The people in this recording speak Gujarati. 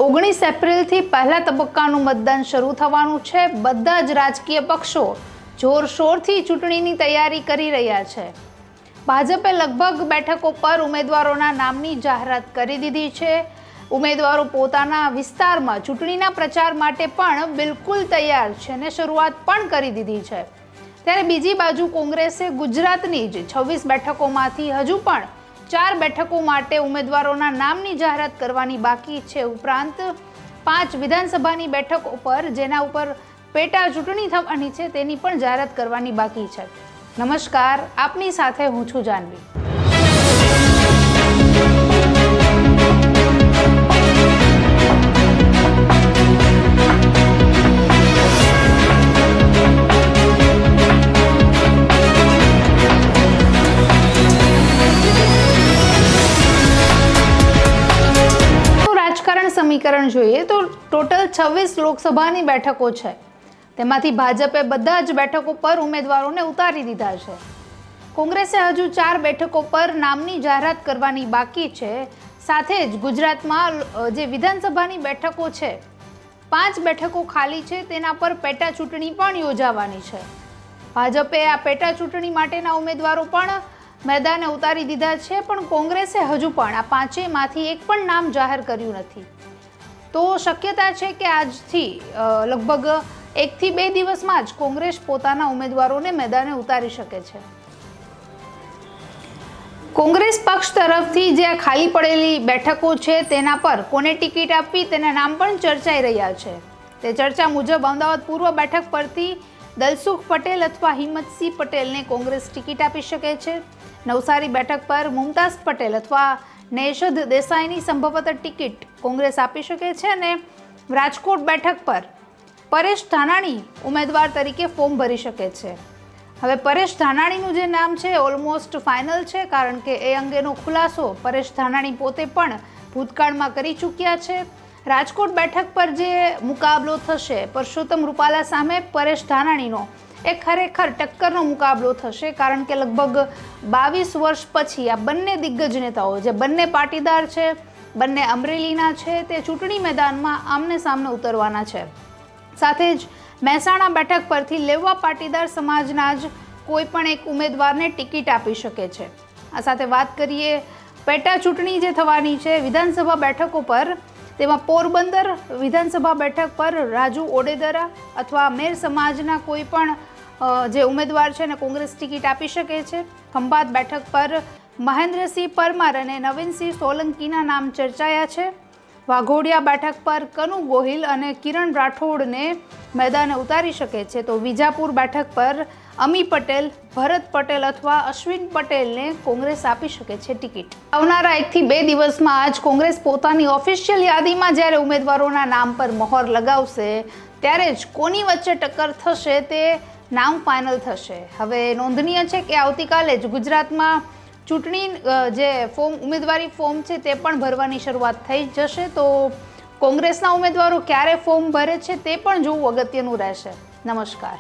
19 એપ્રિલથી પહેલા તબક્કાનું મતદાન શરૂ થવાનું છે। બધા જ રાજકીય પક્ષો જોરશોરથી ચૂંટણીની તૈયારી કરી રહ્યા છે। ભાજપે લગભગ બેઠકો પર ઉમેદવારોના નામની જાહેરાત કરી દીધી છે। ઉમેદવારો પોતાના વિસ્તારમાં ચૂંટણીના પ્રચાર માટે પણ બિલકુલ તૈયાર છે અને શરૂઆત પણ કરી દીધી છે। ત્યારે બીજી બાજુ કોંગ્રેસે ગુજરાતની જ 26 બેઠકોમાંથી હજુ પણ 4 બેઠકો માટે ઉમેદવારોના નામની જાહેરાત કરવાની બાકી છે। ઉપરાંત 5 વિધાનસભાની બેઠકો પર જેના ઉપર પેટા ચૂંટણી થવાની છે તેની પણ જાહેરાત કરવાની બાકી છે। નમસ્કાર, આપની સાથે હું છું જાનવી। સમીકરણ જોઈએ તો ટોટલ 26 લોકસભાની બેઠકો છે। તેમાંથી ભાજપે બધા જ બેઠકો પર ઉમેદવારોને ઉતારી દીધા છે। કોંગ્રેસે હજુ 4 બેઠકો પર નામની જાહેરાત કરવાની બાકી છે। સાથે જ ગુજરાતમાં જે વિધાનસભાની બેઠકો છે 5 બેઠકો ખાલી છે તેના પર પેટા ચૂંટણી પણ યોજાવાની છે। ભાજપે આ પેટા ચૂંટણી માટેના ઉમેદવારો પણ મેદાને ઉતારી દીધા છે, પણ કોંગ્રેસે હજુ પણ આ 5માંથી એક પણ નામ જાહેર કર્યું નથી। તો શક્યતા છે કે આજથી લગભગ 1 થી 2 દિવસમાં જ કોંગ્રેસ પોતાના ઉમેદવારોને મેદાને ઉતારી શકે છે। કોંગ્રેસ પક્ષ તરફથી જે ખાલી પડેલી બેઠકો છે તેના પર કોને ટિકિટ આપવી તેના નામ પણ ચર્ચાઈ રહ્યા છે। તે ચર્ચા મુજબ અમદાવાદ પૂર્વ બેઠક પરથી દલસુખ પટેલ અથવા હિંમતસિંહ પટેલને કોંગ્રેસ ટિકિટ આપી શકે છે। નવસારી બેઠક પર મુમતાઝ પટેલ અથવા નેશદ દેસાઈની સંભવતઃ ટિકિટ કોંગ્રેસ આપી શકે છે અને રાજકોટ બેઠક પર પરેશ ધાનાણી ઉમેદવાર તરીકે ફોર્મ ભરી શકે છે। હવે પરેશ ધાનાણીનું જે નામ છે ઓલમોસ્ટ ફાઇનલ છે, કારણ કે એ અંગેનો ખુલાસો પરેશ ધાનાણી પોતે પણ ભૂતકાળમાં કરી ચૂક્યા છે। રાજકોટ બેઠક પર જે મુકાબલો થશે પરસોત્તમ રૂપાલા સામે પરેશ ધાનાણીનો એ ખરેખર ટક્કરનો મુકાબલો થશે, કારણ કે લગભગ 22 વર્ષ પછી આ બંને દિગ્ગજ નેતાઓ જે બંને પાટીદાર છે, બંને અમરેલીના છે, તે ચૂંટણી મેદાનમાં આમને સામને ઉતરવાના છે। સાથે જ મહેસાણા બેઠક પરથી લેવા પાટીદાર સમાજના જ કોઈ પણ એક ઉમેદવારને ટિકિટ આપી શકે છે। આ સાથે વાત કરીએ પેટા ચૂંટણી જે થવાની છે વિધાનસભા બેઠકો પર, તેમાં પોરબંદર વિધાનસભા બેઠક પર રાજુ ઓડેદરા અથવા મેર સમાજના કોઈ પણ જે ઉમેદવાર છે ને કોંગ્રેસ ટિકિટ આપી શકે છે। ખંભાત બેઠક પર મહેન્દ્રસિંહ પરમાર અને નવીનસિંહ સોલંકીના નામ ચર્ચાયા છે। વાઘોડિયા બેઠક પર કનુ ગોહિલ અને કિરણ રાઠોડને મેદાને ઉતારી શકે છે। તો વિજાપુર બેઠક પર અમી પટેલ, ભરત પટેલ અથવા અશ્વિન પટેલને કોંગ્રેસ આપી શકે છે ટિકિટ। આવનારા 1 થી 2 દિવસમાં જ કોંગ્રેસ પોતાની ઓફિશિયલ યાદીમાં જ્યારે ઉમેદવારોના નામ પર મહોર લગાવશે ત્યારે જ કોની વચ્ચે ટક્કર થશે તે નામ ફાઇનલ થશે। હવે નોંધનીય છે કે આવતીકાલે જ ગુજરાતમાં ચૂંટણી જે ઉમેદવારી ફોર્મ છે તે પણ ભરવાની શરૂઆત થઈ જશે। તો કોંગ્રેસના ઉમેદવારો ક્યારે ફોર્મ ભરે છે તે પણ જોવું અગત્યનું રહેશે। નમસ્કાર।